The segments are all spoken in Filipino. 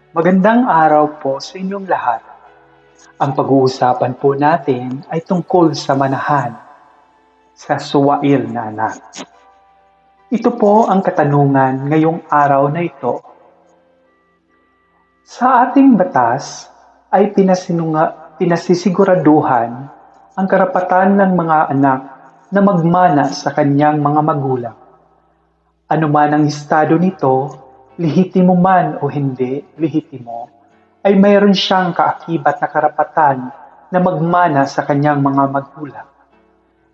Magandang araw po sa inyong lahat. Ang pag-uusapan po natin ay tungkol sa manahan sa suwail na anak. Ito po ang katanungan ngayong araw na ito. Sa ating batas ay pinasisiguraduhan ang karapatan ng mga anak na magmana sa kanyang mga magulang. Ano man ang estado nito, lehitimo man o hindi lehitimo, ay mayroon siyang kaakibat na karapatan na magmana sa kanyang mga magulang.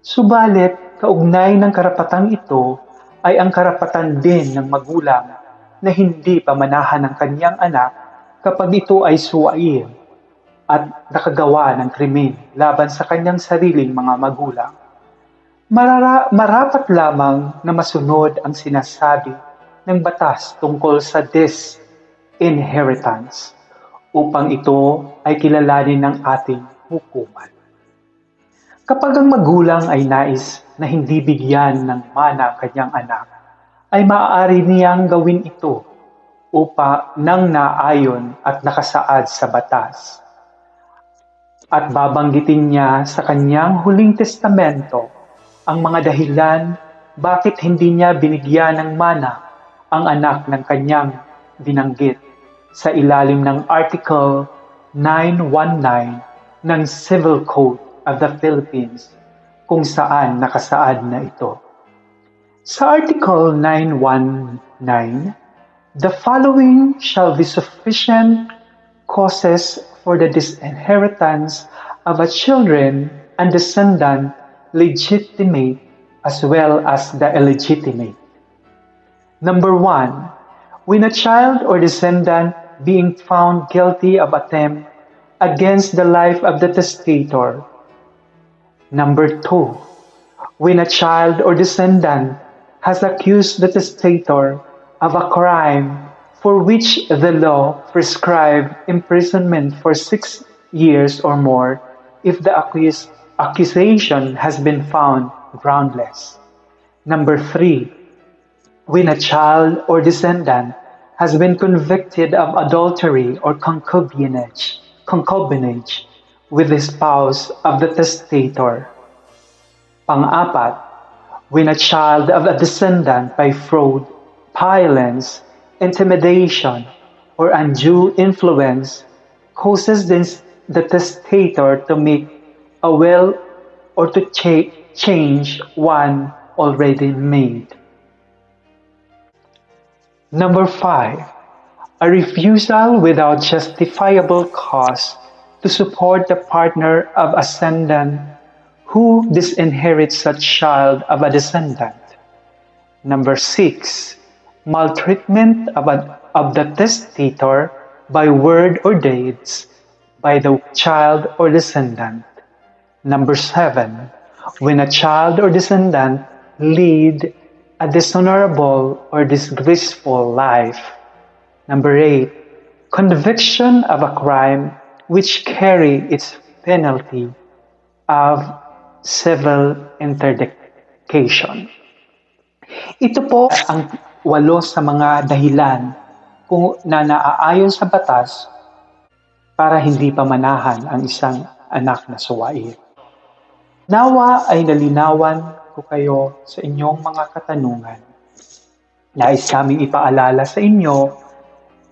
Subalit, kaugnay ng karapatang ito ay ang karapatan din ng magulang na hindi pamanahan ng kanyang anak kapag ito ay suwail at nakagawa ng krimen laban sa kanyang sariling mga magulang. Marapat lamang na masunod ang sinasabi ng batas tungkol sa disinheritance upang ito ay kilalanin ng ating hukuman. Kapag ang magulang ay nais na hindi bigyan ng mana ang kanyang anak, ay maaari niyang gawin ito upang nang naayon at nakasaad sa batas. At babanggitin niya sa kanyang huling testamento ang mga dahilan bakit hindi niya binigyan ng mana ang anak ng kanyang binanggit sa ilalim ng Article 919 ng Civil Code of the Philippines kung saan nakasaad na ito. Sa Article 919, the following shall be sufficient causes for the disinheritance of a children and descendant legitimate as well as the illegitimate. Number 1, when a child or descendant being found guilty of attempt against the life of the testator. Number 2, when a child or descendant has accused the testator of a crime for which the law prescribed imprisonment for 6 years or more if the accusation has been found groundless. Number 3, when a child or descendant has been convicted of adultery or concubinage with the spouse of the testator. Pang-apat, when a child of a descendant by fraud, violence, intimidation, or undue influence causes the testator to make a will or to change one already made. Number 5, a refusal without justifiable cause to support the partner of ascendant who disinherits such child of a descendant. Number 6, maltreatment of the testator by word or deeds by the child or descendant. Number 7, when a child or descendant lead a dishonorable or disgraceful life. Number 8, conviction of a crime which carry its penalty of civil interdiction. Ito po ang 8 sa mga dahilan na naaayon sa batas para hindi pamanahan ang isang anak na suwail. Nawa ay nalinawan ko kayo sa inyong mga katanungan. Nais naming ipaalala sa inyo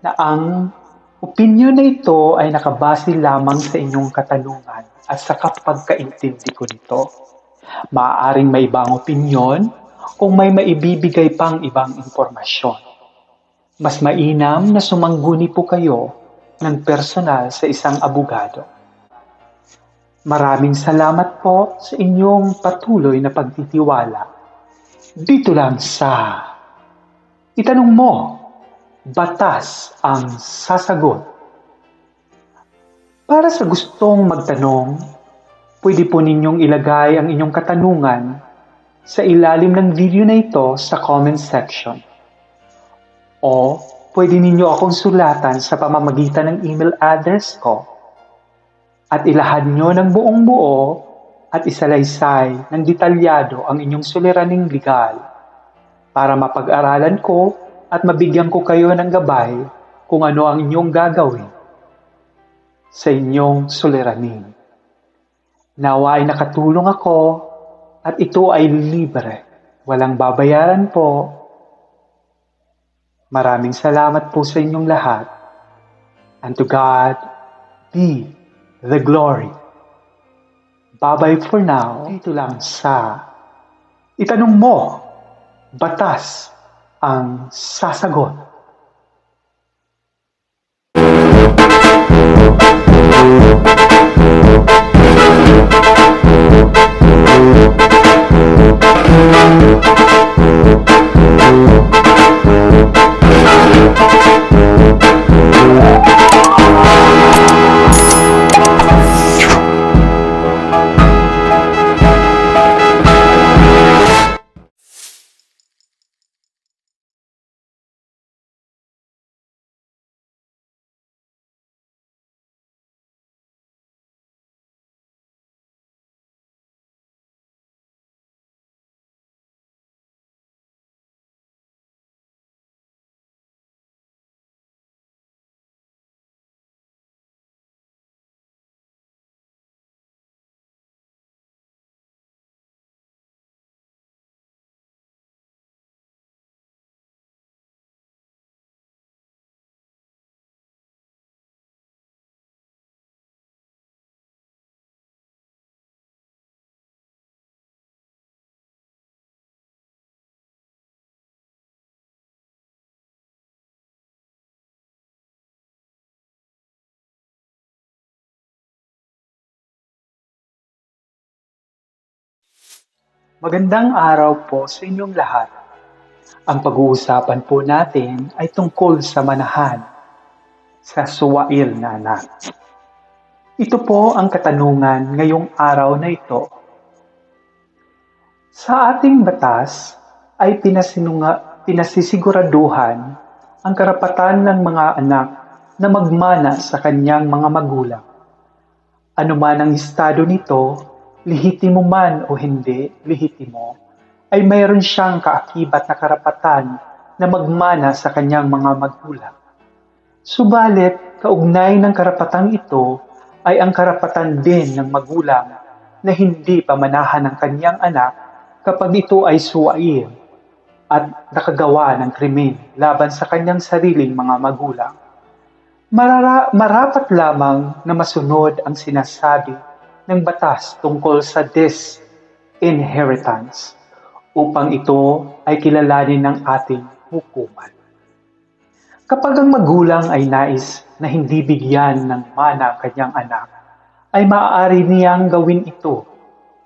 na ang opinyon na ito ay nakabase lamang sa inyong katanungan at sa kapagkaintindi ko nito. Maaaring may ibang opinyon kung may maibibigay pang ibang impormasyon. Mas mainam na sumangguni po kayo ng personal sa isang abogado. Maraming salamat po sa inyong patuloy na pagtitiwala. Dito lang sa Itanong Mo, Batas ang Sasagot. Para sa gustong magtanong, pwede po ninyong ilagay ang inyong katanungan sa ilalim ng video na ito sa comment section. O pwede ninyo akong sulatan sa pamamagitan ng email address ko at ilahad nyo ng buong buo at isalaysay ng detalyado ang inyong suliraning legal para mapag-aralan ko at mabigyan ko kayo ng gabay kung ano ang inyong gagawin sa inyong suliranin. Nawa ay nakatulong ako at ito ay libre. Walang babayaran po. Maraming salamat po sa inyong lahat. And to God be the glory. Bye-bye for now. Dito lang sa Itanong Mo, Batas ang Sasagot. Magandang araw po sa inyong lahat. Ang pag-uusapan po natin ay tungkol sa manahan sa suwail na anak. Ito po ang katanungan ngayong araw na ito. Sa ating batas ay pinasisiguraduhan ang karapatan ng mga anak na magmana sa kanyang mga magulang. Ano man ang estado nito, lihitimo man o hindi lihitimo, ay mayroon siyang kaakibat na karapatan na magmana sa kanyang mga magulang. Subalit, kaugnay ng karapatang ito ay ang karapatan din ng magulang na hindi pamanahan ng kanyang anak kapag ito ay suwail at nakagawa ng krimen laban sa kanyang sariling mga magulang. Marapat lamang na masunod ang sinasabi ng batas tungkol sa disinheritance upang ito ay kilalanin ng ating hukuman. Kapag ang magulang ay nais na hindi bigyan ng mana ang kanyang anak, ay maaari niyang gawin ito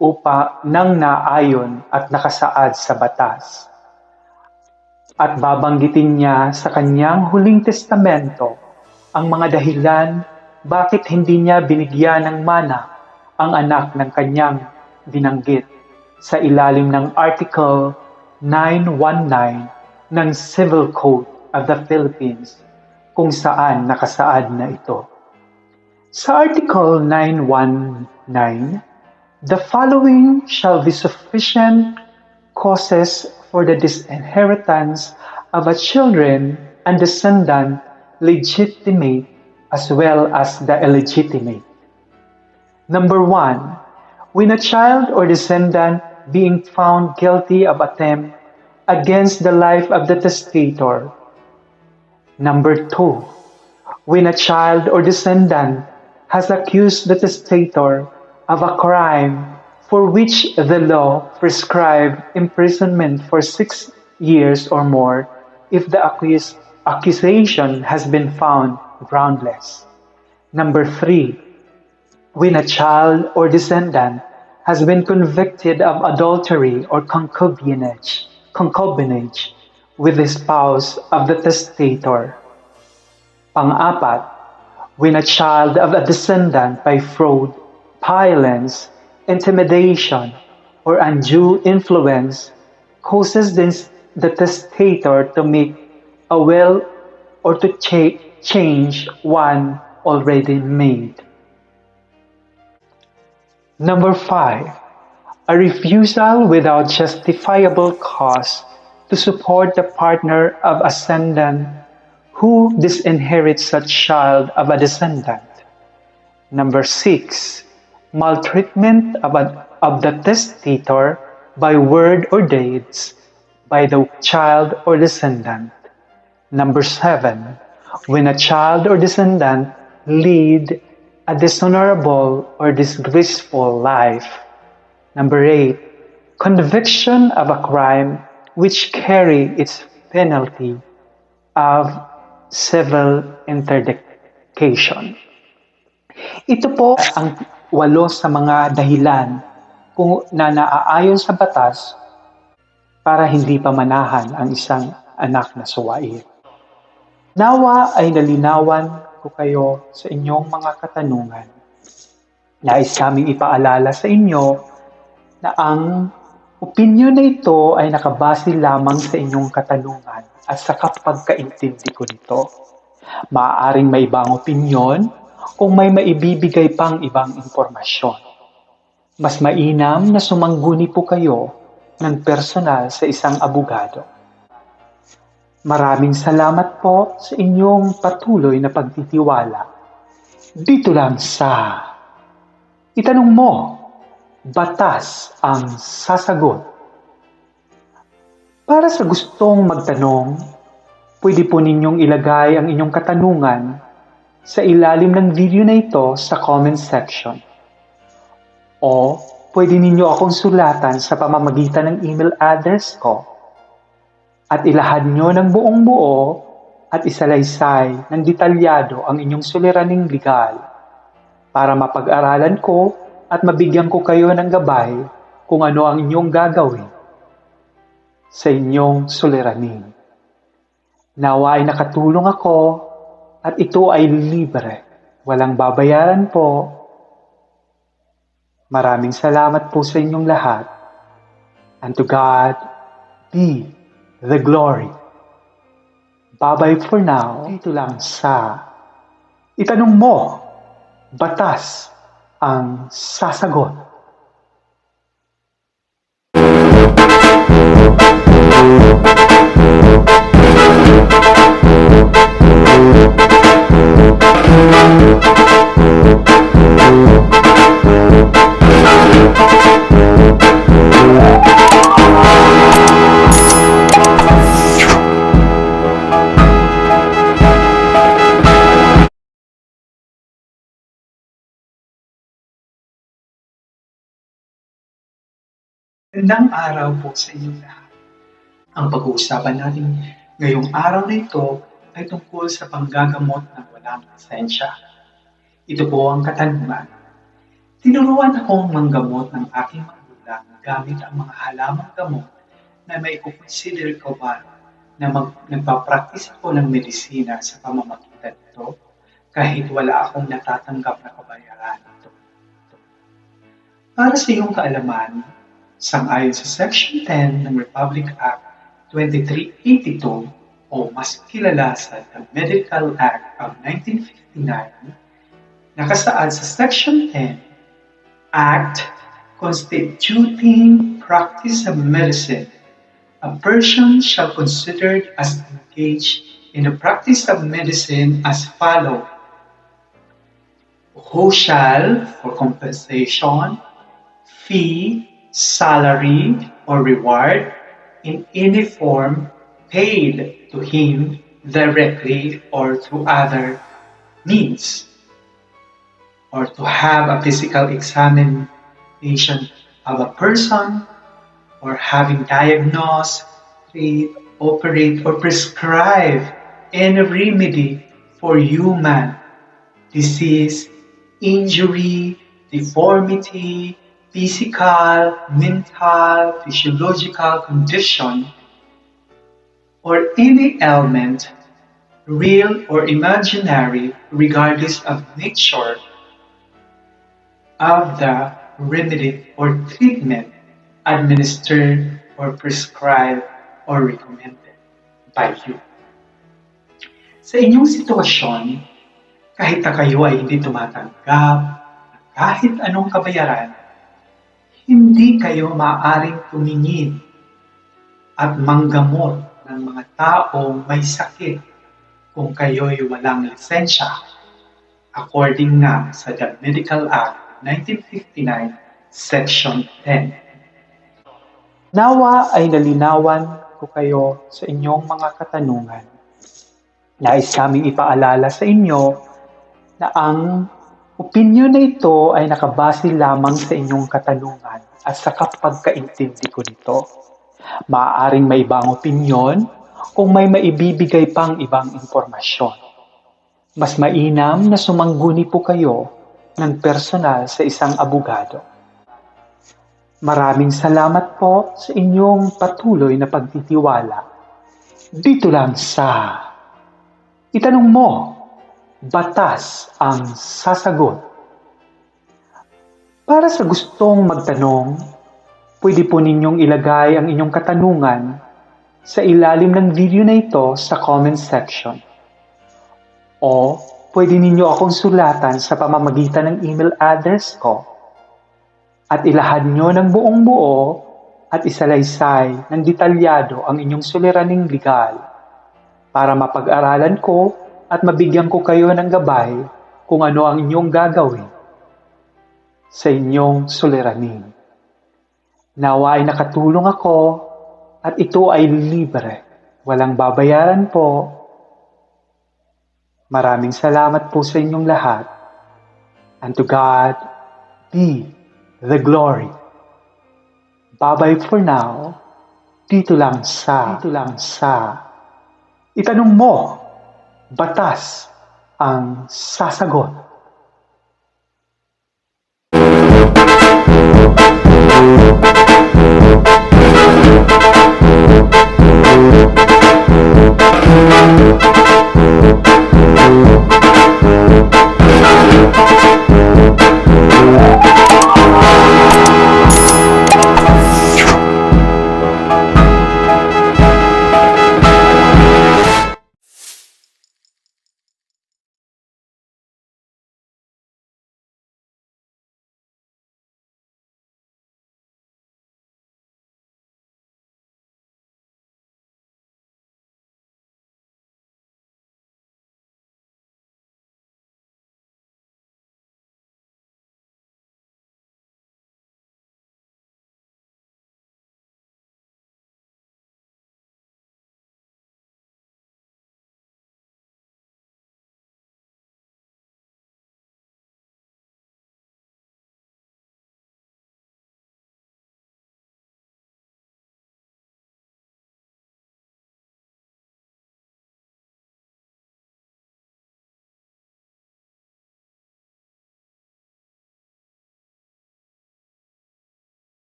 upang nang naayon at nakasaad sa batas. At babanggitin niya sa kanyang huling testamento ang mga dahilan bakit hindi niya binigyan ng mana ang anak ng kanyang binanggit sa ilalim ng Article 919 ng Civil Code of the Philippines kung saan nakasaad na ito. Sa Article 919, the following shall be sufficient causes for the disinheritance of a children and descendant legitimate as well as the illegitimate. Number 1, when a child or descendant being found guilty of attempt against the life of the testator. Number 2, when a child or descendant has accused the testator of a crime for which the law prescribed imprisonment for 6 years or more if the accusation has been found groundless. Number 3, when a child or descendant has been convicted of adultery or concubinage with the spouse of the testator. Pang-apat, when a child of a descendant by fraud, violence, intimidation, or undue influence causes the testator to make a will or to change one already made. Number 5, a refusal without justifiable cause to support the partner of ascendant Who disinherits a child of a descendant? Number 6, maltreatment of the testator by word or deeds by the child or descendant. Number 7, when a child or descendant lead a dishonorable or disgraceful life. Number 8, conviction of a crime which carry its penalty of civil interdiction. Ito po ang 8 sa mga dahilan na naaayon sa batas para hindi pamanahan ang isang anak na suwain. Nawa ay nalinawan ko kayo sa inyong mga katanungan. Nais naming ipaalala sa inyo na ang opinyon na ito ay nakabase lamang sa inyong katanungan at sa kapagkaintindi ko nito. Maaaring may ibang opinyon kung may maibibigay pang ibang impormasyon. Mas mainam na sumangguni po kayo ng personal sa isang abogado. Maraming salamat po sa inyong patuloy na pagtitiwala. Dito lang sa Itanong Mo, Batas ang Sasagot. Para sa gustong magtanong, pwede po ninyong ilagay ang inyong katanungan sa ilalim ng video na ito sa comment section. O pwede ninyo akong sulatan sa pamamagitan ng email address ko at ilahad nyo ng buong buo at isalaysay ng detalyado ang inyong suliraning legal para mapag-aralan ko at mabigyan ko kayo ng gabay kung ano ang inyong gagawin sa inyong suliranin. Nawa ay nakatulong ako at ito ay libre. Walang babayaran po. Maraming salamat po sa inyong lahat. And to God be the glory. Bye-bye for now. Dito lang sa Itanong Mo, Batas ang Sasagot. Magandang araw po sa inyong lahat. Ang pag-uusapan natin ngayong araw na ito ay tungkol sa panggagamot ng walang lisensya. Ito po ang katanungan. Tinuruan akong manggamot ng aking magulang gamit ang mga halamang gamot na may kukonsider ko ba na nagpa-practice ako ng medisina sa pamamagitan nito kahit wala akong natatanggap na kabayaran nito. Para sa iyong kaalaman, sang-ayon sa Section 10 ng Republic Act 2382 o mas kilala sa the Medical Act of 1959, nakasaad sa Section 10, Act constituting practice of medicine, a person shall considered as engaged in the practice of medicine as follows: who shall, for compensation, fee, salary, or reward in any form paid to him directly or through other means, or to have a physical examination of a person, or having diagnosed, treat, operate, or prescribe any remedy for human disease, injury, deformity, physical, mental, physiological condition, or any ailment, real or imaginary, regardless of nature of the remedy or treatment administered or prescribed or recommended by you. Sa inyong sitwasyon, kahit na kayo ay hindi tumatanggap ng kahit anong kabayaran, hindi kayo maaaring tumingin at manggamot ng mga taong may sakit kung kayo'y walang lisensya according nga sa the Medical Act 1959, Section 10. Nawa ay nalinawan ko kayo sa inyong mga katanungan. Nais naming ipaalala sa inyo na ang opinyon na ito ay nakabase lamang sa inyong katanungan at sa kapagkaintindi ko nito. Maaaring may ibang opinyon kung may maibibigay pang ibang impormasyon. Mas mainam na sumangguni po kayo ng personal sa isang abogado. Maraming salamat po sa inyong patuloy na pagtitiwala. Dito lang sa Itanong Mo, Batas ang sasagot. Para sa gustong magtanong, pwede po ninyong ilagay ang inyong katanungan sa ilalim ng video na ito sa comment section. O pwede ninyo akong sulatan sa pamamagitan ng email address ko at ilahad nyo ng buong buo at isalaysay ng detalyado ang inyong suliraning legal para mapag-aralan ko at mabigyan ko kayo ng gabay kung ano ang inyong gagawin sa inyong suliranin. Nawa ay nakatulong ako at ito ay libre. Walang babayaran po. Maraming salamat po sa inyong lahat. And to God be the glory. Bye-bye for now. Dito lang sa Itanong Mo, Batas ang sasagot.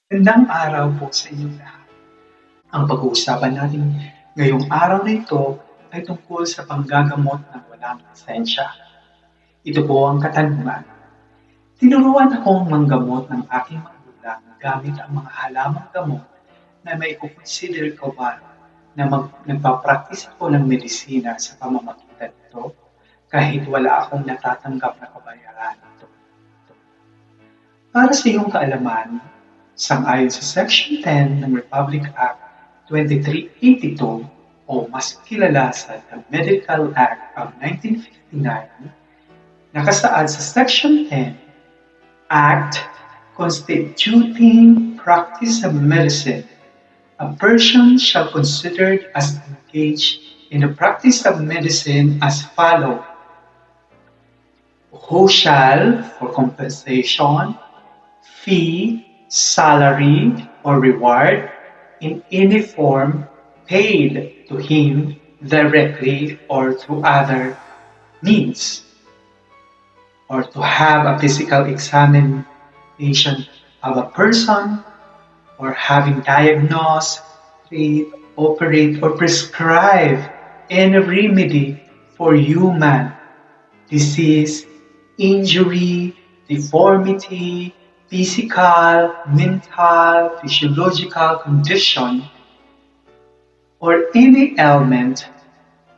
Magandang araw po sa inyong lahat. Ang pag-uusapan natin ngayong araw na ito ay tungkol sa panggagamot ng walang lisensya. Ito po ang katanungan. Tinuruan akong manggamot ng aking magulang gamit ang mga halamang gamot na may kukonsider ko ba na nagpapractice ako ng medisina sa pamamagitan nito kahit wala akong natatanggap na kabayaran nito. Para sa iyong kaalaman, sang-ayon sa Section 10 ng Republic Act 2382 o mas kilala sa the Medical Act of 1959, nakasaad sa Section 10, Act constituting practice of medicine, a person shall considered as engaged in the practice of medicine as follow. Who shall, for compensation, fee, salary, or reward in any form paid to him directly or through other means, or to have a physical examination of a person, or having diagnosed, treat, operate, or prescribe any remedy for human disease, injury, deformity, physical, mental, physiological condition, or any ailment,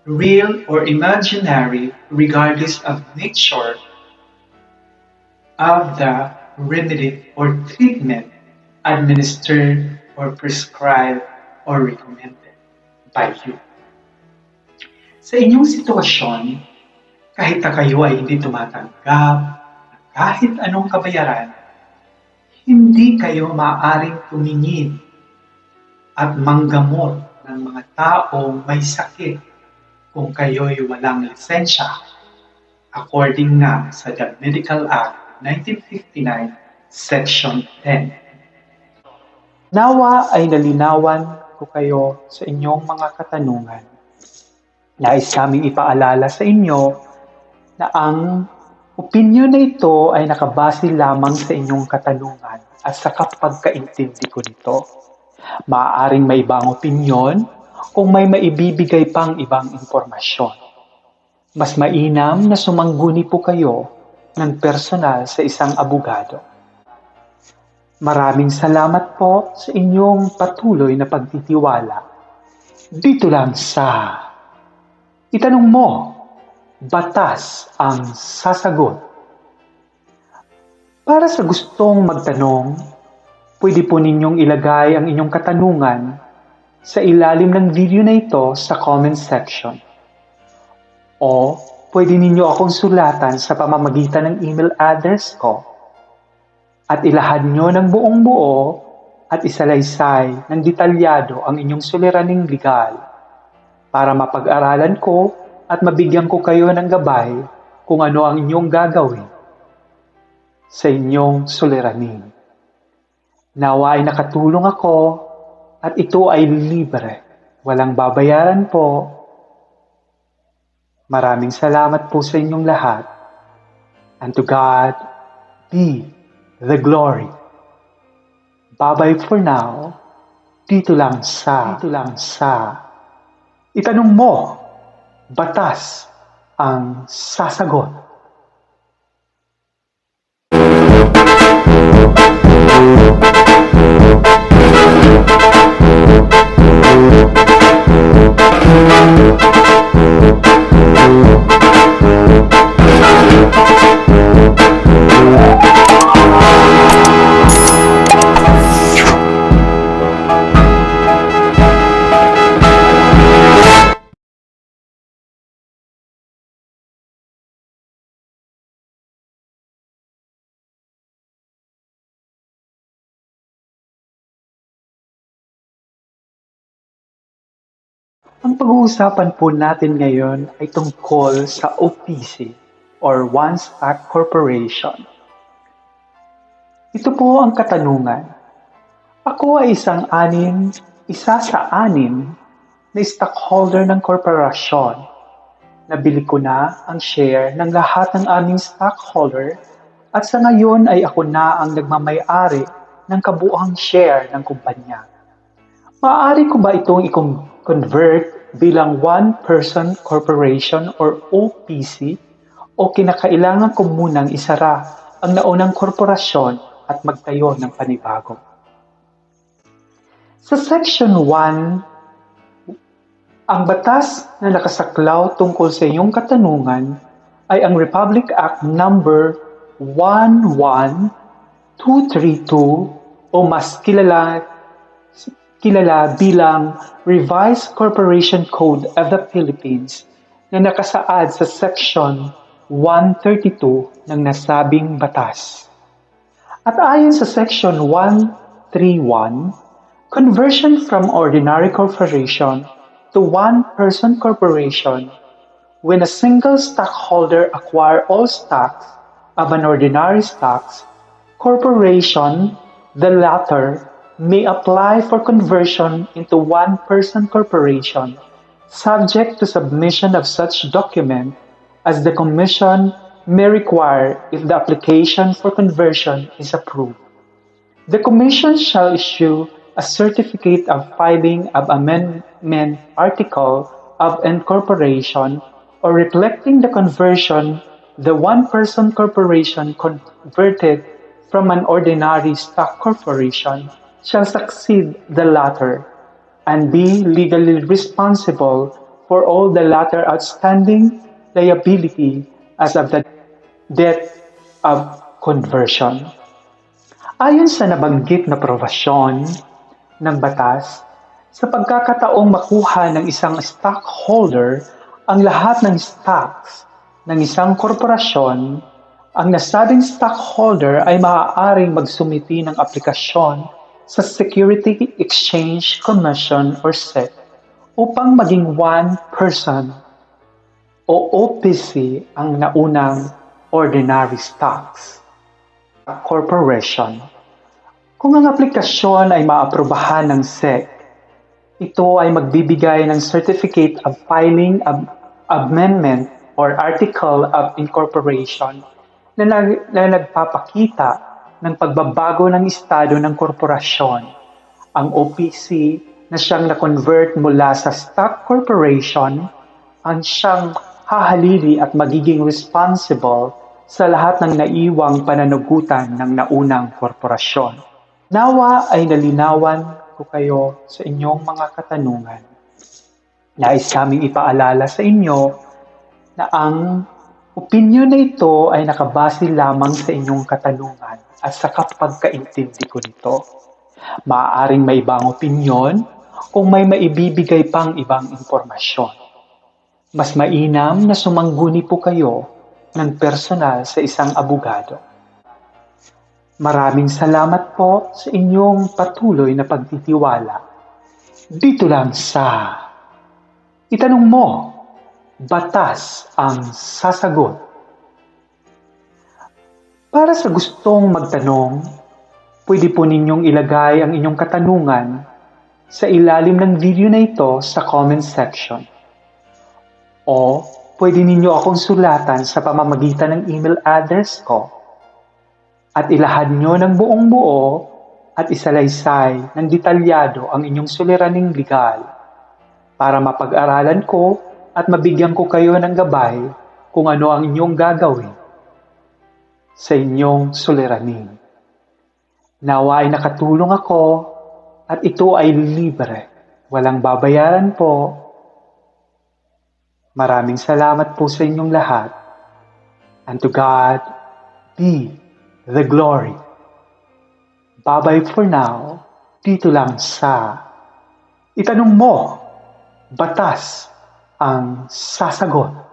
real or imaginary, regardless of nature of the remedy or treatment administered or prescribed or recommended by you. Sa inyong sitwasyon, kahit na kayo ay hindi tumatanggap ng kahit anong kabayaran, hindi kayo maaaring tumingin at manggamot ng mga taong may sakit kung kayo'y walang lisensya, according nga sa the Medical Act 1959, Section 10. Nawa ay nalinawan ko kayo sa inyong mga katanungan. Nais naming ipaalala sa inyo na ang opinyon na ito ay nakabase lamang sa inyong katanungan at sa kapagkaintindi ko nito. Maaaring may ibang opinyon kung may maibibigay pang ibang impormasyon. Mas mainam na sumangguni po kayo ng personal sa isang abogado. Maraming salamat po sa inyong patuloy na pagtitiwala. Dito lang sa Itanong Mo, batas ang sasagot. Para sa gustong magtanong, pwede po ninyong ilagay ang inyong katanungan sa ilalim ng video na ito sa comment section. O pwede ninyo akong sulatan sa pamamagitan ng email address ko at ilahad nyo ng buong buo at isalaysay ng detalyado ang inyong suliraning legal para mapag-aralan ko at mabigyan ko kayo ng gabay kung ano ang inyong gagawin sa inyong suliranin. Nawa ay nakatulong ako at ito ay libre. Walang babayaran po. Maraming salamat po sa inyong lahat. And to God be the glory. Bye-bye for now. Dito lang sa Itanong Mo, batas ang sasagot. Ang pag-uusapan po natin ngayon ay tungkol sa OPC or One Stock Corporation. Ito po ang katanungan. Ako ay isa sa anim na stockholder ng korporasyon. Nabili ko na ang share ng lahat ng aming stockholder at sa ngayon ay ako na ang nagmamay-ari ng kabuuang share ng kumpanya. Maaari ko ba itong i-convert bilang one-person corporation or OPC o kinakailangan ko munang isara ang naunang korporasyon at magtayo ng panibago? Sa Section 1, ang batas na nakasaklaw tungkol sa iyong katanungan ay ang Republic Act Number 11232 o mas kilala bilang Revised Corporation Code of the Philippines na nakasaad sa Section 132 ng nasabing batas. At ayon sa Section 131, conversion from ordinary corporation to one-person corporation when a single stockholder acquire all stocks of an ordinary stocks corporation, the latter may apply for conversion into one-person corporation subject to submission of such document as the Commission may require if the application for conversion is approved. The Commission shall issue a certificate of filing of amendment article of incorporation or reflecting the conversion the one-person corporation converted from an ordinary stock corporation shall succeed the latter and be legally responsible for all the latter outstanding liability as of the date of conversion. Ayon sa nabanggit na probasyon ng batas, sa pagkakataong makuha ng isang stockholder ang lahat ng stocks ng isang korporasyon, ang nasabing stockholder ay maaaring magsumiti ng aplikasyon sa Security Exchange Commission or SEC upang maging one-person o OPC ang naunang ordinary stocks corporation. Kung ang aplikasyon ay maaprubahan ng SEC, ito ay magbibigay ng Certificate of Filing of Amendment or Article of Incorporation na nagpapakita ng pagbabago ng estado ng korporasyon. Ang OPC na siyang na-convert mula sa stock corporation ang siyang hahalili at magiging responsible sa lahat ng naiwang pananagutan ng naunang korporasyon. Nawa ay nalinawan ko kayo sa inyong mga katanungan. Nais naming ipaalala sa inyo na ang opinyon na ito ay nakabase lamang sa inyong katanungan at sa kapagkaintindi ko nito. Maaaring may ibang opinyon kung may maibibigay pang ibang impormasyon. Mas mainam na sumangguni po kayo ng personal sa isang abogado. Maraming salamat po sa inyong patuloy na pagtitiwala. Dito lang sa Itanong Mo, Batas ang Sasagot. Para sa gustong magtanong, pwede po ninyong ilagay ang inyong katanungan sa ilalim ng video na ito sa comment section. O pwede ninyo akong sulatan sa pamamagitan ng email address ko at ilahad nyo ng buong buo at isalaysay ng detalyado ang inyong suliraning legal para mapag-aralan ko at mabigyan ko kayo ng gabay kung ano ang inyong gagawin sa inyong suliraning. Nawa ay nakatulong ako at ito ay libre. Walang babayaran po. Maraming salamat po sa inyong lahat. And to God be the glory. Bye-bye for now. Dito lang sa Itanong Mo, Batas ang Sasagot.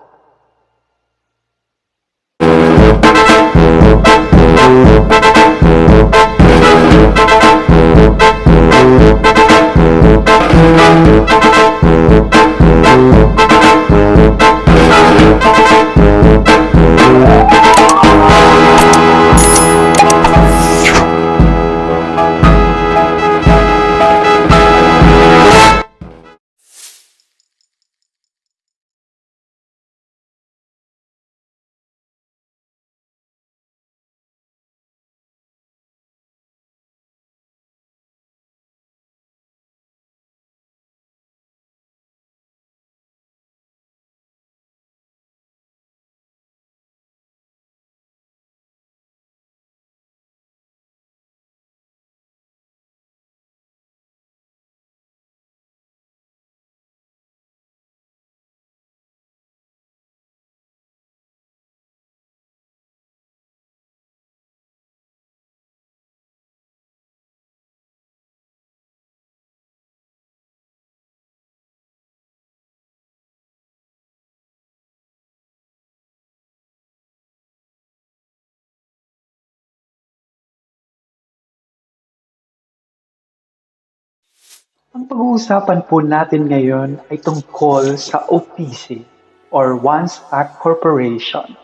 Ang pag-uusapan po natin ngayon ay tungkol sa OPC or One Stock Corporation.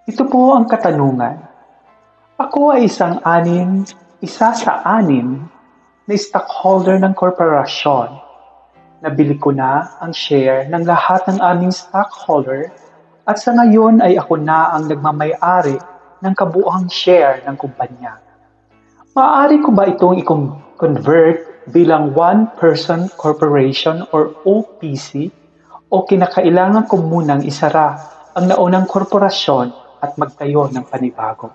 Ito po ang katanungan. Ako ay isa sa anim na stockholder ng korporasyon. Nabili ko na ang share ng lahat ng aming stockholder at sa ngayon ay ako na ang nagmamay-ari ng kabuuang share ng kumpanya. Maaari ko ba itong i-convert bilang one-person corporation or OPC o kinakailangan ko munang isara ang naunang korporasyon at magtayo ng panibago?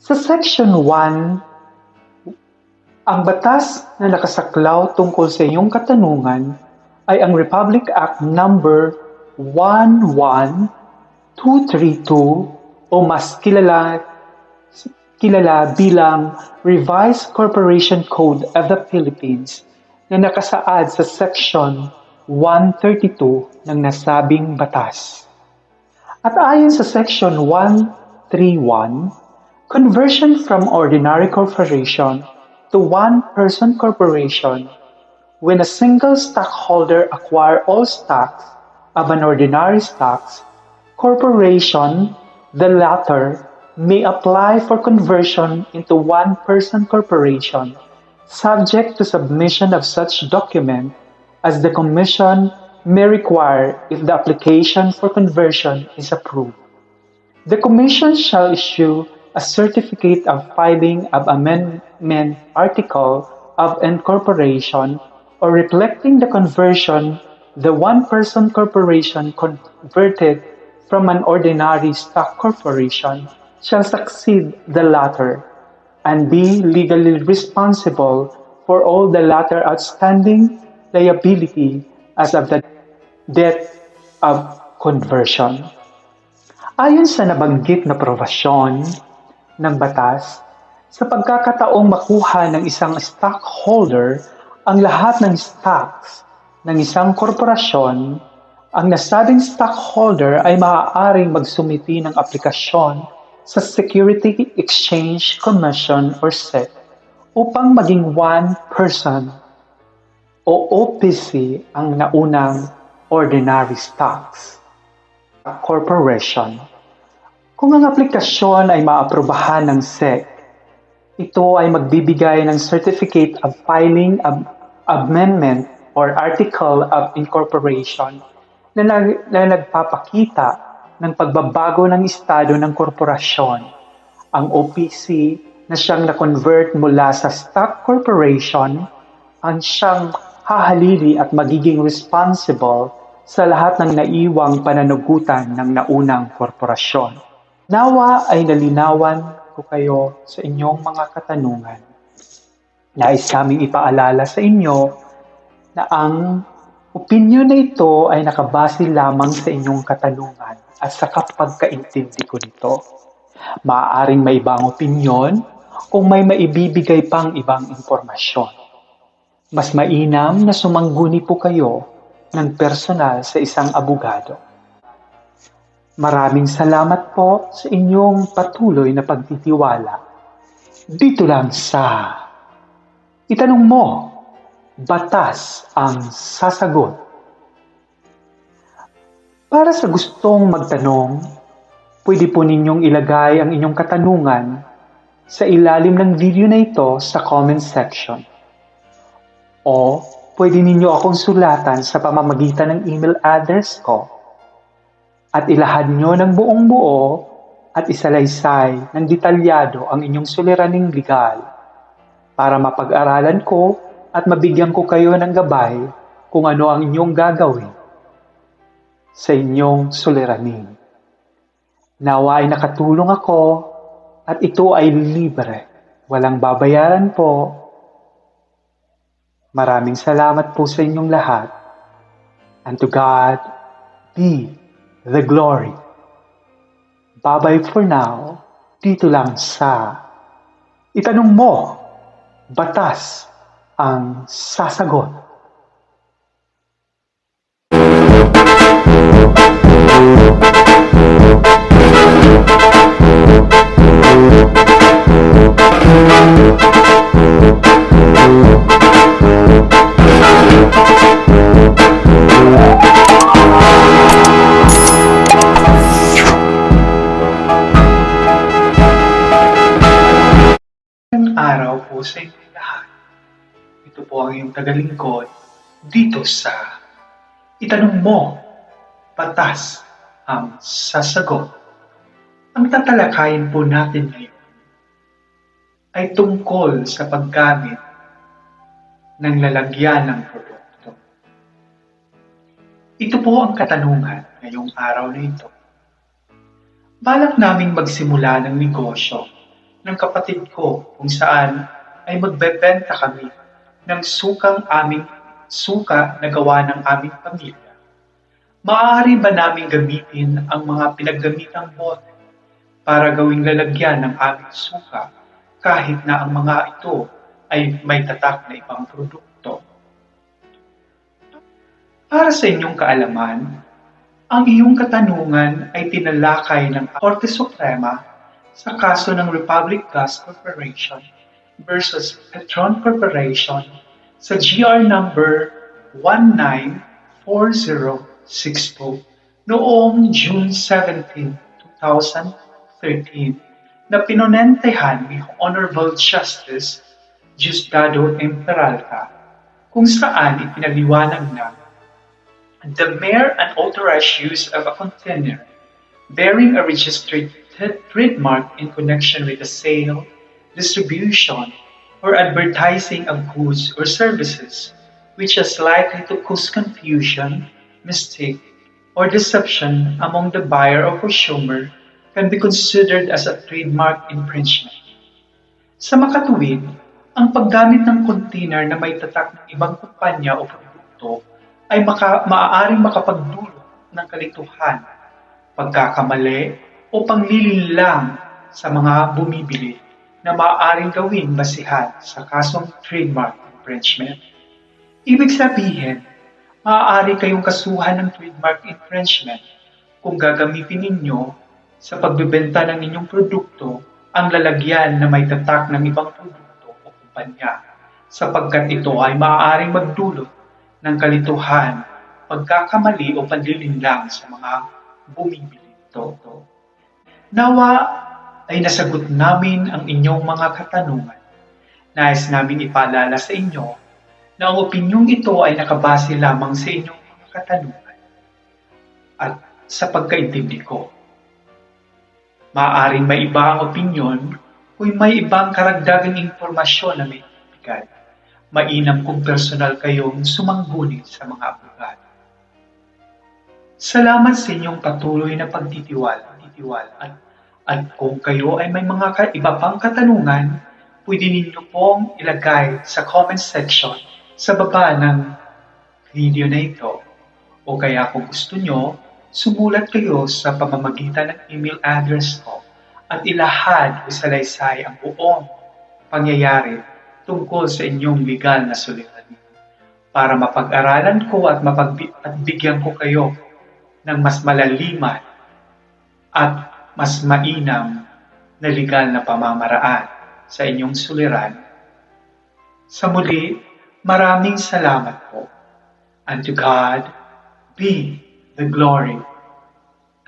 Sa Section 1, ang batas na nakasaklaw tungkol sa iyong katanungan ay ang Republic Act Number 11232 o mas kilala bilang Revised Corporation Code of the Philippines na nakasaad sa Section 132 ng nasabing batas. At ayon sa Section 131, conversion from ordinary corporation to one-person corporation when a single stockholder acquire all stocks of an ordinary stocks corporation, the latter may apply for conversion into one-person corporation subject to submission of such document as the Commission may require if the application for conversion is approved. The Commission shall issue a certificate of filing of amendment article of incorporation or reflecting the conversion the one-person corporation converted from an ordinary stock corporation shall succeed the latter and be legally responsible for all the latter outstanding liability as of the date of conversion. Ayon sa nabanggit na provasyon ng batas, sa pagkakataong makuha ng isang stockholder ang lahat ng stocks ng isang korporasyon, ang nasabing stockholder ay maaaring magsumiti ng aplikasyon sa Security Exchange Commission or SEC upang maging one-person o OPC ang naunang ordinary stocks corporation. Kung ang aplikasyon ay maaprubahan ng SEC, ito ay magbibigay ng Certificate of Filing of Amendment or Article of Incorporation na nagpapakita ng pagbabago ng estado ng korporasyon. Ang OPC na siyang na-convert mula sa stock corporation ang siyang hahalili at magiging responsible sa lahat ng naiwang pananugutan ng naunang korporasyon. Nawa ay nalinawan ko kayo sa inyong mga katanungan. Nais kaming ipaalala sa inyo na ang opinyon na ito ay nakabase lamang sa inyong katanungan at sa kapagkaintindi ko nito. Maaaring may ibang opinyon kung may maibibigay pang ibang impormasyon. Mas mainam na sumangguni po kayo ng personal sa isang abogado. Maraming salamat po sa inyong patuloy na pagtitiwala. Dito lang sa Itanong Mo, Batas ang Sasagot. Para sa gustong magtanong, pwede po ninyong ilagay ang inyong katanungan sa ilalim ng video na ito sa comment section. O pwede ninyo akong sulatan sa pamamagitan ng email address ko at ilahad nyo ng buong buo at isalaysay ng detalyado ang inyong suliraning legal para mapag-aralan ko at mabigyan ko kayo ng gabay kung ano ang inyong gagawin sa inyong suliraning. Nawa ay nakatulong ako at ito ay libre. Walang babayaran po. Maraming salamat po sa inyong lahat. And to God be the glory. Bye-bye for now. Dito lang sa Itanong Mo, Batas ang Sasagot. inyong tagalingkod dito sa Itanong Mo, Batas ang Sasagot. Ang tatalakayin po natin ngayon ay tungkol sa paggamit ng lalagyan ng produkto. Ito po ang katanungan ngayong araw na ito. Balak naming magsimula ng negosyo ng kapatid ko kung saan ay magbebenta kami ng suka na gawa ng aming pamilya. Maaari ba naming gamitin ang mga pinaggamitang bote para gawing lalagyan ng aming suka kahit na ang mga ito ay may tatak na ibang produkto? Para sa inyong kaalaman, ang iyong katanungan ay tinalakay ng Korte Suprema sa kaso ng Republic Gas Corporation versus Petron Corporation sa GR number 194062 noong June 17, 2013 na pinonentehan ni Honorable Justice Diosdado M. Peralta kung saan ipinaliwanag na the mere unauthorized use of a container bearing a registered trademark in connection with the sale, distribution, or advertising of goods or services, which is likely to cause confusion, mistake, or deception among the buyer or consumer, can be considered as a trademark infringement. Sa makatuwid, ang paggamit ng container na may tatak ng ibang kumpanya o produkto ay maaaring makapagdulot ng kalituhan, pagkakamali o panglilinlang sa mga bumibili na maaaring gawing basihan sa kasong trademark infringement. Ibig sabihin, maaari kayong kasuhan ng trademark infringement kung gagamitin ninyo sa pagbebenta ng inyong produkto ang lalagyan na may tatak ng ibang produkto o kumpanya, sapagkat ito ay maaaring magdulot ng kalituhan, pagkakamali o panlilinlang sa mga bumibili ito. Nawa ay nasagot namin ang inyong mga katanungan. Nais namin ipaalala sa inyo na ang opinyong ito ay nakabase lamang sa inyong mga katanungan at sa pagkaintindi ko. Maaaring may iba ang opinyon kung may ibang karagdagang impormasyon na may ibigay. Mainam kung personal kayong sumangguni sa mga abogado. Salamat sa inyong patuloy na pagtitiwala at kung kayo ay may mga iba pang katanungan, pwede ninyo pong ilagay sa comment section sa baba ng video na ito. O kaya kung gusto nyo, sumulat kayo sa pamamagitan ng email address ko at ilahad o salaysay ang buong pangyayari tungkol sa inyong legal na suliranin para mapag-aralan ko at bigyan ko kayo ng mas malaliman at mas mainam na legal na pamamaraan sa inyong suliran. Sa muli, maraming salamat po. And to God be the glory.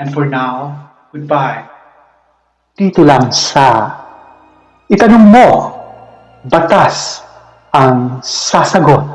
And for now, goodbye. Dito lang sa Itanong Mo, Batas ang Sasagot.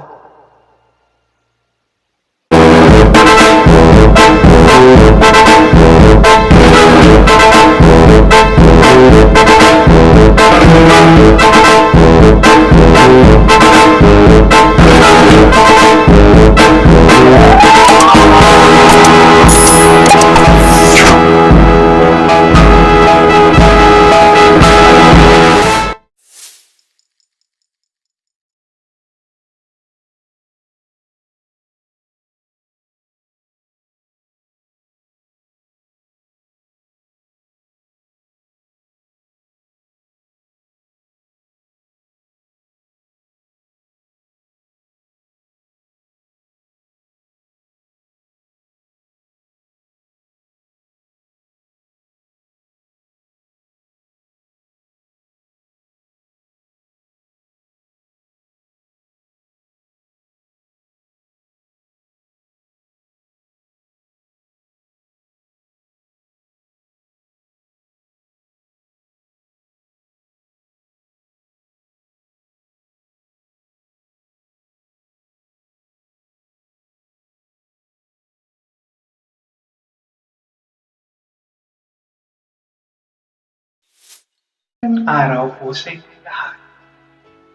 Magandang araw po sa inyong lahat.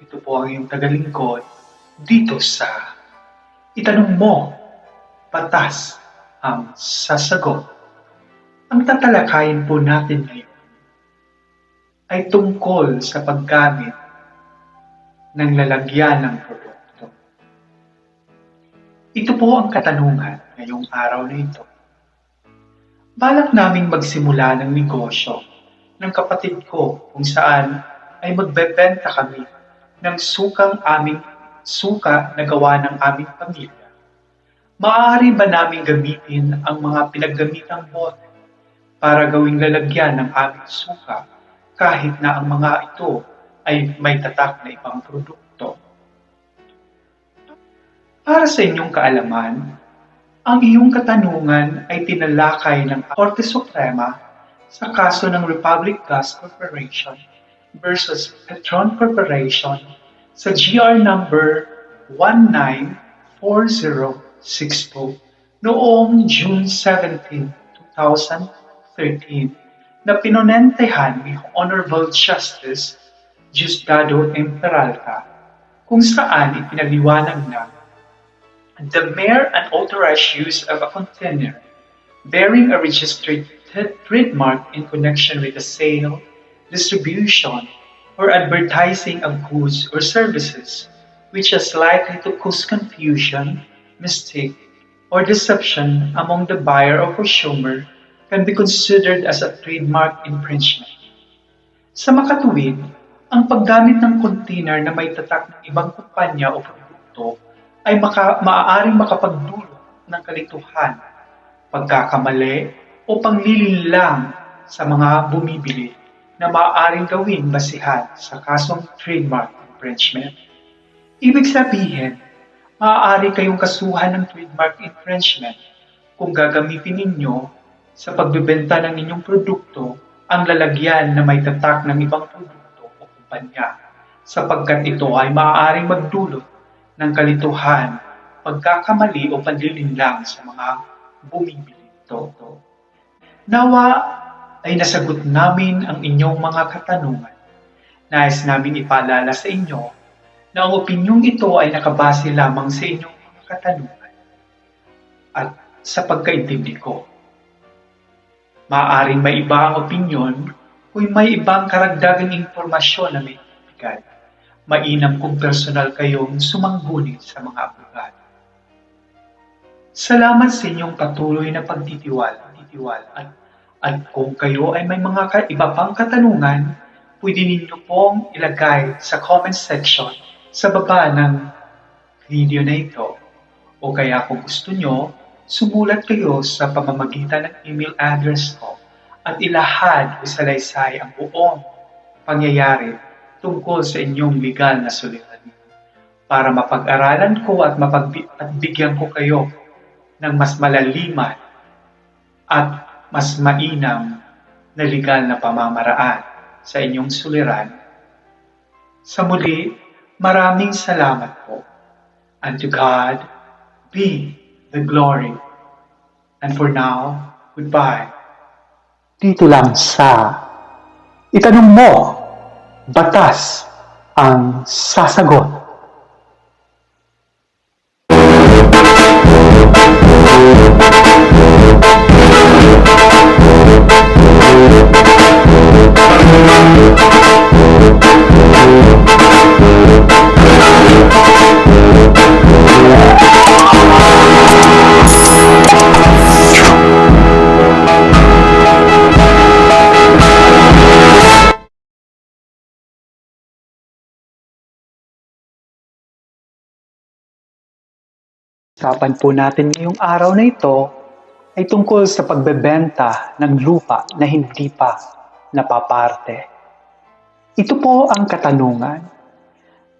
Ito po ang iyong tagalingkod dito sa Itanong Mo, Batas ang Sasagot. Ang tatalakayin po natin ngayon ay tungkol sa paggamit ng lalagyan ng produkto. Ito po ang katanungan ngayong araw na ito. Balak naming magsimula ng negosyo ng kapatid ko kung saan ay magbebenta kami ng suka na gawa ng aming pamilya. Maaari ba namin gamitin ang mga pinaggamitang bote para gawing lalagyan ng aming suka kahit na ang mga ito ay may tatak na ibang produkto? Para sa inyong kaalaman, ang iyong katanungan ay tinalakay ng Korte Suprema sa kaso ng Republic Gas Corporation versus Petron Corporation sa GR number 194062 noong June 17, 2013 na pinonentehan ni Honorable Justice Diosdado M. Peralta kung saan ipinaliwanag na the mere unauthorized use of a container bearing a registered trademark in connection with the sale, distribution, or advertising of goods or services, which is likely to cause confusion, mistake, or deception among the buyer or consumer, can be considered as a trademark infringement. Sa makatuwid, ang paggamit ng container na may tatak ng ibang kumpanya o produkto ay maaaring makapagdulot ng kalituhan, pagkakamali o panglilinlang sa mga bumibili na maaaring gawing basihan sa kasong trademark infringement. Ibig sabihin, maaari kayong kasuhan ng trademark infringement kung gagamitin ninyo sa pagbebenta ng inyong produkto ang lalagyan na may tatak ng ibang produkto o kumpanya, sapagkat ito ay maaaring magdulot ng kalituhan, pagkakamali o panlilinlang sa mga bumibili ito. Nawa ay nasagot namin ang inyong mga katanungan. Nais namin ipaalala sa inyo na ang opinyong ito ay nakabase lamang sa inyong mga katanungan at sa pagkaintindi ko. Maaaring may iba ang opinyon kung may ibang karagdagang impormasyon na may ibigay. Mainam kung personal kayong sumangguni sa mga abogado. Salamat sa inyong patuloy na pagtitiwala at kung kayo ay may mga iba pang katanungan, pwede ninyo pong ilagay sa comment section sa baba ng video na ito. O kaya kung gusto nyo, sumulat kayo sa pamamagitan ng email address ko at ilahad o salaysay ang buong pangyayari tungkol sa inyong legal na suliranin para mapag-aralan ko at bigyan ko kayo ng mas malaliman at mas mainam na legal na pamamaraan sa inyong suliran. Sa muli, maraming salamat po. And to God be the glory. And for now, goodbye. Dito lang sa Itanong Mo, Batas ang Sasagot. Usapan po natin ngayong araw na ito ay tungkol sa pagbebenta ng lupa na hindi pa napaparte. Ito po ang katanungan.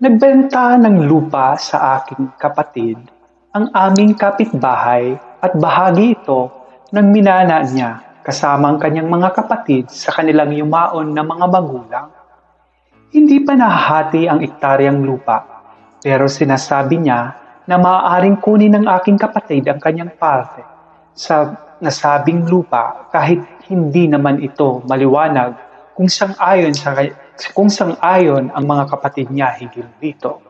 Nagbenta ng lupa sa aking kapatid ang aming kapitbahay at bahagi ito ng minana niya kasama ang kanyang mga kapatid sa kanilang yumaon na mga magulang. Hindi pa nahahati ang ektaryang lupa pero sinasabi niya na maaaring kunin ng aking kapatid ang kanyang parte sa nasabing lupa kahit hindi naman ito maliwanag kung sang-ayon ang mga kapatid niya hinggil dito.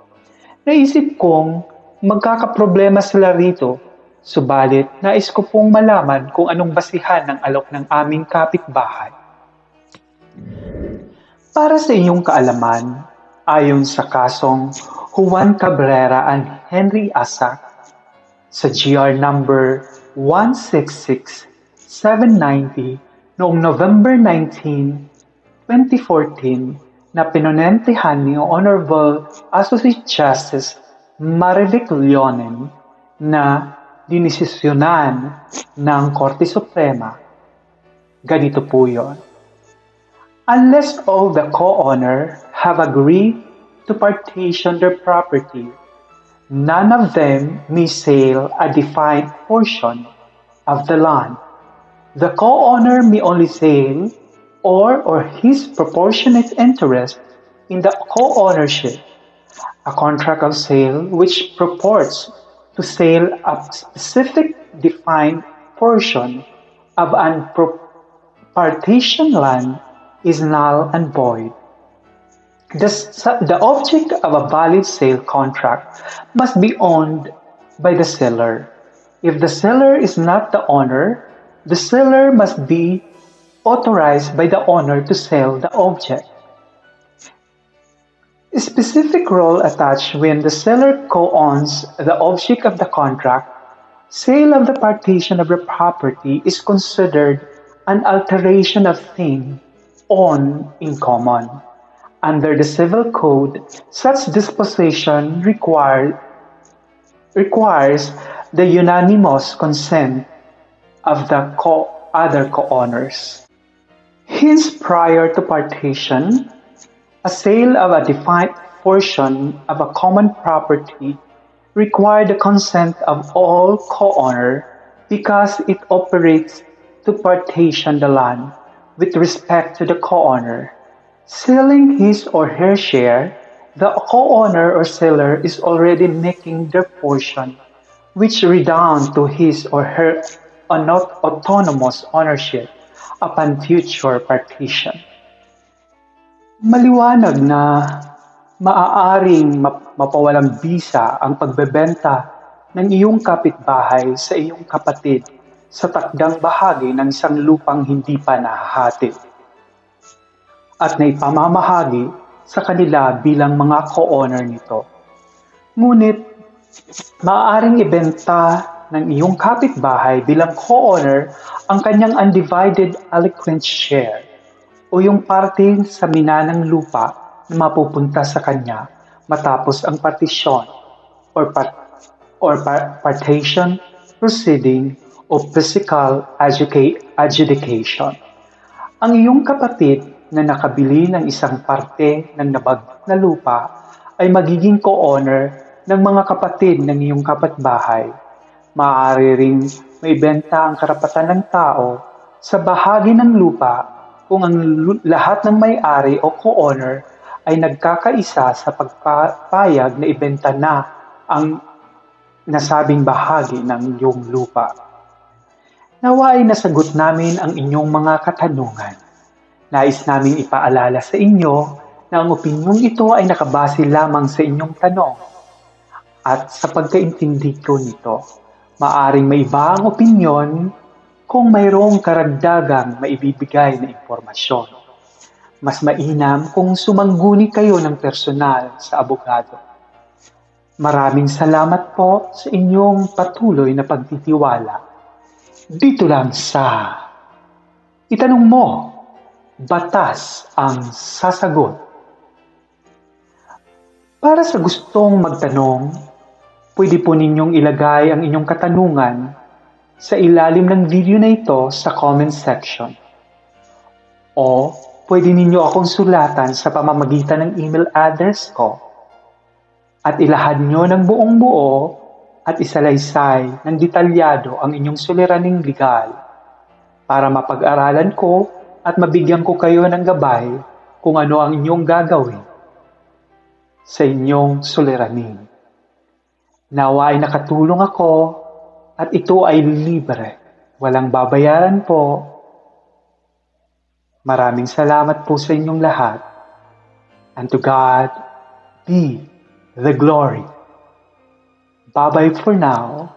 Naisip kong magkakaproblema sila rito, subalit nais ko pong malaman kung anong basihan ng alok ng aming kapitbahay. Para sa inyong kaalaman, ayon sa kasong Juan Cabrera and Henry Asac sa GR number 166790 noong November 19, 2014 na pinonentihan ni Honorable Associate Justice Marivic Leonen na dinesisyonan ng Korte Suprema. Ganito po yun. Unless all the co-owner have agreed to partition their property, none of them may sell a defined portion of the land. The co-owner may only sell or his proportionate interest in the co-ownership, a contract of sale which purports to sell a specific defined portion of an partitioned land is null and void. The object of a valid sale contract must be owned by the seller. If the seller is not the owner, the seller must be authorized by the owner to sell the object. A specific role attached when the seller co-owns the object of the contract. Sale of the partition of the property is considered an alteration of thing owned in common. Under the Civil Code, such disposition requires the unanimous consent of the other co-owners. Hence, prior to partition, a sale of a defined portion of a common property requires the consent of all co-owners because it operates to partition the land with respect to the co-owner. Selling his or her share, the co-owner or seller is already making their portion, which redound to his or her autonomous ownership upon future partition. Maliwanag na maaaring mapawalang bisa ang pagbebenta ng iyong kapitbahay sa iyong kapatid sa takdang bahagi ng isang lupang hindi pa nahahati at naipamamahagi sa kanila bilang mga co-owner nito. Ngunit, maaaring ibenta ng iyong kapitbahay bilang co-owner ang kanyang undivided aliquent share o yung parte sa minanang lupa na mapupunta sa kanya matapos ang partisyon or partition proceeding o physical adjudication. Ang iyong kapatid na nakabili ng isang parte ng nabag na lupa ay magiging co-owner ng mga kapatid ng iyong kapitbahay. Maaari ring maibenta ang karapatan ng tao sa bahagi ng lupa kung ang lahat ng may-ari o co-owner ay nagkakaisa sa pagpapayag na ibenta na ang nasabing bahagi ng iyong lupa. Nawa ay nasagot namin ang inyong mga katanungan. Nais naming ipaalala sa inyo na ang opinyong ito ay nakabase lamang sa inyong tanong at sa pagkaintindi ko nito. Maaring may iba ang opinyon kung mayroong karagdagang maibibigay na impormasyon. Mas mainam kung sumangguni kayo ng personal sa abogado. Maraming salamat po sa inyong patuloy na pagtitiwala. Dito lang sa Itanong Mo, Batas ang Sasagot. Para sa gustong magtanong, pwede po ninyong ilagay ang inyong katanungan sa ilalim ng video na ito sa comment section. O pwede ninyo akong sulatan sa pamamagitan ng email address ko at ilahad nyo ng buong buo at isalaysay ng detalyado ang inyong suliraning legal para mapag-aralan ko at mabigyan ko kayo ng gabay kung ano ang inyong gagawin sa inyong suliranin. Nawa ay nakatulong ako at ito ay libre, walang babayaran po. Maraming salamat po sa inyong lahat. And to God be the glory. Bye-bye for now.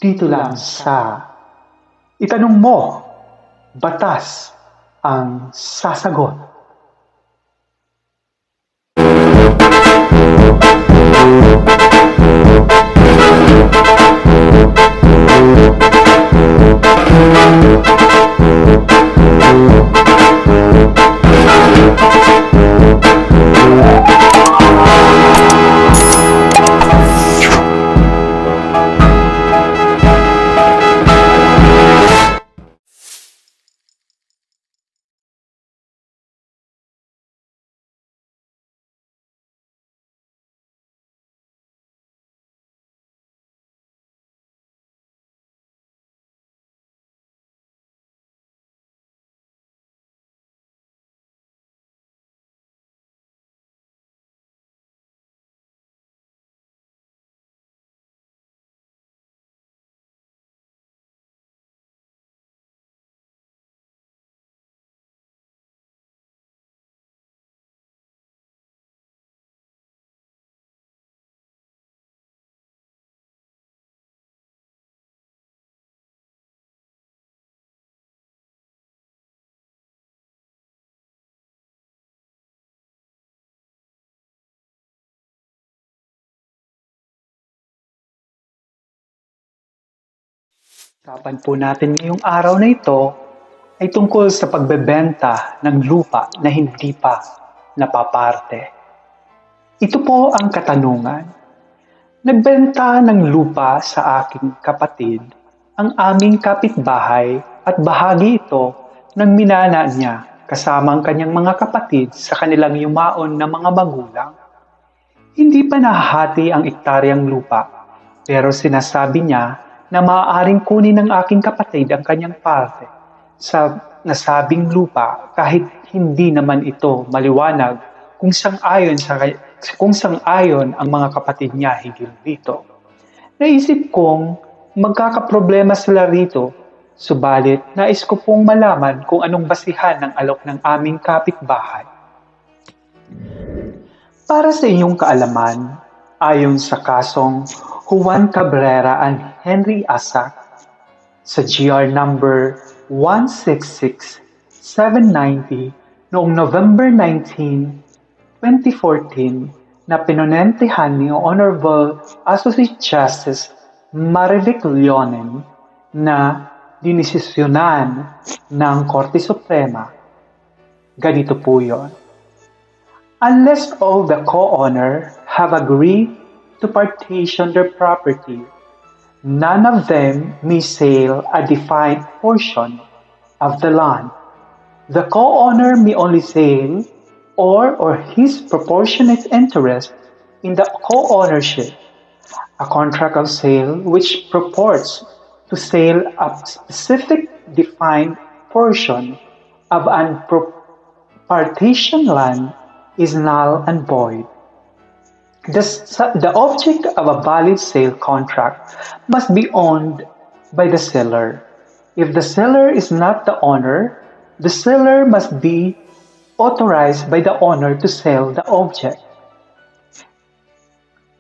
Dito lang sa Itanong Mo, Batas ang Sasagot. Usapan po natin ngayong araw na ito ay tungkol sa pagbebenta ng lupa na hindi pa napaparte. Ito po ang katanungan. Nagbenta ng lupa sa aking kapatid ang aming kapitbahay at bahagi ito ng minana niya kasama ang kanyang mga kapatid sa kanilang yumaon na mga magulang. Hindi pa nahahati ang ektaryang lupa pero sinasabi niya na maaaring kunin ng aking kapatid ang kanyang parte sa nasabing lupa kahit hindi naman ito maliwanag kung sang-ayon ang mga kapatid niya higil dito. Naisip kong magkakaproblema sila rito, subalit nais ko pong malaman kung anong basihan ng alok ng aming kapitbahay. Para sa inyong kaalaman, ayon sa kasong Juan Cabrera and Henry Asac sa GR number 166790 noong November 19, 2014 na pinonentihan ni Honorable Associate Justice Marivic Leonen na dinisisyonan ng Korte Suprema. Ganito po yun. Unless all the co-owner have agreed to partition their property, none of them may sell a defined portion of the land. The co-owner may only sell or his proportionate interest in the co-ownership, a contract of sale which purports to sell a specific defined portion of an partitioned land is null and void. The object of a valid sale contract must be owned by the seller. If the seller is not the owner, the seller must be authorized by the owner to sell the object.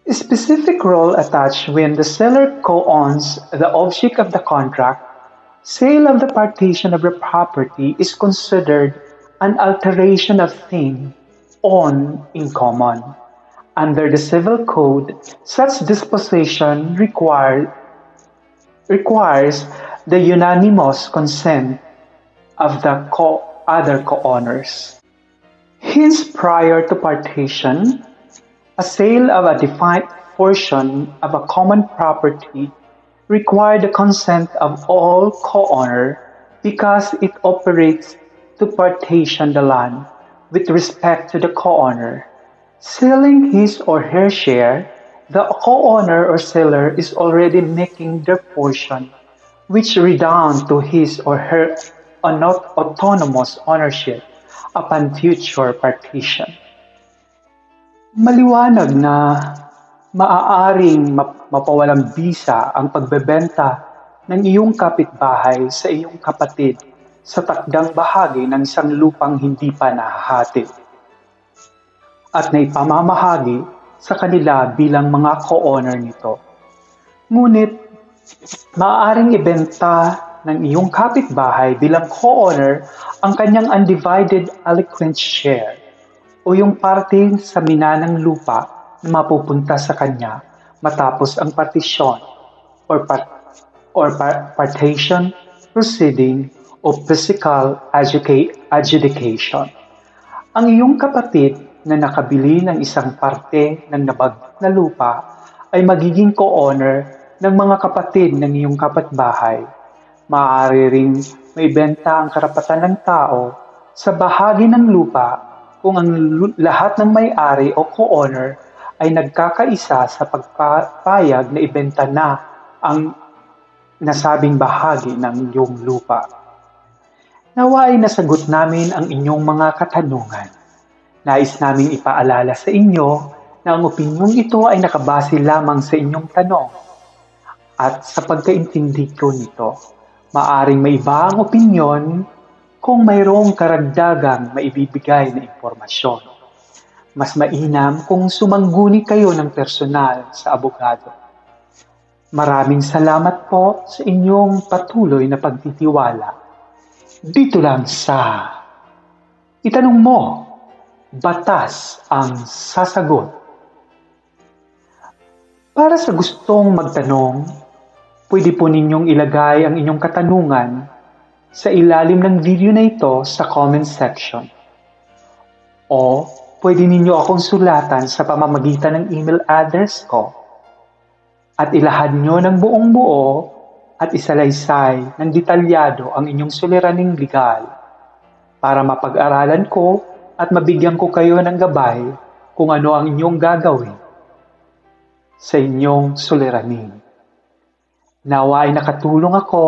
A specific role attached when the seller co-owns the object of the contract. Sale of the partition of the property is considered an alteration of thing owned in common. Under the Civil Code, such disposition requires the unanimous consent of the other co-owners. Hence, prior to partition, a sale of a defined portion of a common property requires the consent of all co-owners because it operates to partition the land with respect to the co-owner. Selling his or her share, the co-owner or seller is already making their portion, which redound to his or her autonomous ownership upon future partition. Maliwanag na maaaring mapawalang bisa ang pagbebenta ng iyong kapitbahay sa iyong kapatid sa takdang bahagi ng isang lupang hindi pa nahahati at naipamamahagi sa kanila bilang mga co-owner nito. Ngunit, maaaring ibenta ng iyong kapitbahay bilang co-owner ang kanyang undivided aliquot share o yung parte sa minanang lupa na mapupunta sa kanya matapos ang partisyon or partition proceeding o physical adjudication. Ang iyong kapatid na nakabili ng isang parte ng nabag na lupa ay magiging co-owner ng mga kapatid ng iyong kapitbahay. Maaari ring maibenta ang karapatan ng tao sa bahagi ng lupa kung ang lahat ng may-ari o co-owner ay nagkakaisa sa pagpapayag na ibenta na ang nasabing bahagi ng iyong lupa. Nawa ay nasagot namin ang inyong mga katanungan. Nais naming ipaalala sa inyo na ang opinyong ito ay nakabase lamang sa inyong tanong. At sa pagkaintindi ko nito, maaring may iba ang opinyon kung mayroong karagdagang maibibigay na impormasyon. Mas mainam kung sumangguni kayo ng personal sa abogado. Maraming salamat po sa inyong patuloy na pagtitiwala. Dito lang sa Itanong Mo, Batas ang Sasagot. Para sa gustong magtanong, pwede po ninyong ilagay ang inyong katanungan sa ilalim ng video na ito sa comment section. O pwede ninyo akong sulatan sa pamamagitan ng email address ko at ilahad nyo ng buong buo at isalaysay ng detalyado ang inyong suliraning legal para mapag-aralan ko at mabigyan ko kayo ng gabay kung ano ang inyong gagawin sa inyong suliranin. Nawa ay nakatulong ako